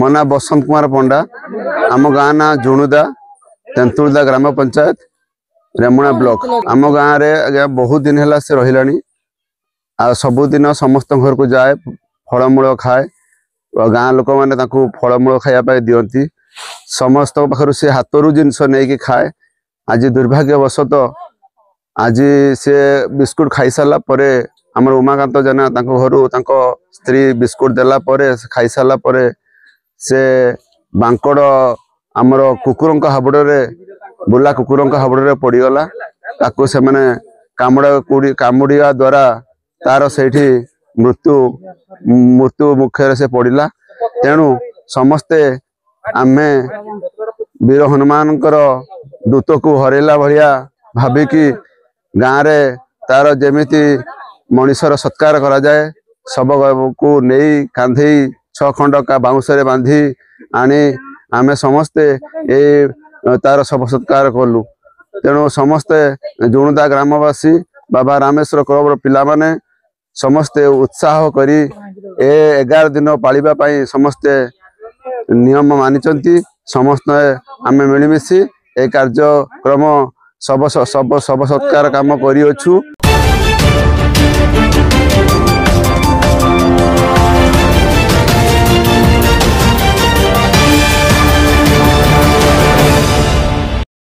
मो ना बसंत कुमार पंडा आम गाँ ना जुणुदा तेंतुलदा ग्राम पंचायत रेमुणा ब्लॉक आम गाँव रे बहुत दिन है से रही सबुदिन समस्त घर को जाए फलमूल खाए गाँ लोक मैंने फलमूल खायापी दिखती समस्त पाखर से हाथ जिनस नहीं खाए। आज दुर्भाग्यवशत आज से बिस्कुट खाई सारा पर आम उमाकांत जेना घर स्त्री बिस्कुट देला खाई सारा से बांकड़ आमर कुकुर हाबुड़े बुला कुकुर हाबुड़े पड़गला ताकू से मैंने कामुड़ा द्वारा तार से मृत्यु मृत्यु मुखे से पड़ा। तेणु समस्ते आमे वीर हनुमान दूत को हरैला भाया भाविकी गाँव रे तार जेमिति मनीषर सत्कार करा जाए सब को नहीं कांधे 6 खंड का बाउंसरे बांधी आनी आमे समस्ते ए तार सब सत्कार कलु। तेणु समस्ते जुणुदा ग्रामवासी बाबा रामेश्वर क्लब पिला माने समस्ते उत्साह करी 11 दिन पालिबा पाई समस्ते नियम मानिचंती। समस्ते आमे मिलमिशी ए कार्यक्रम सब सत्कार काम करियोछु।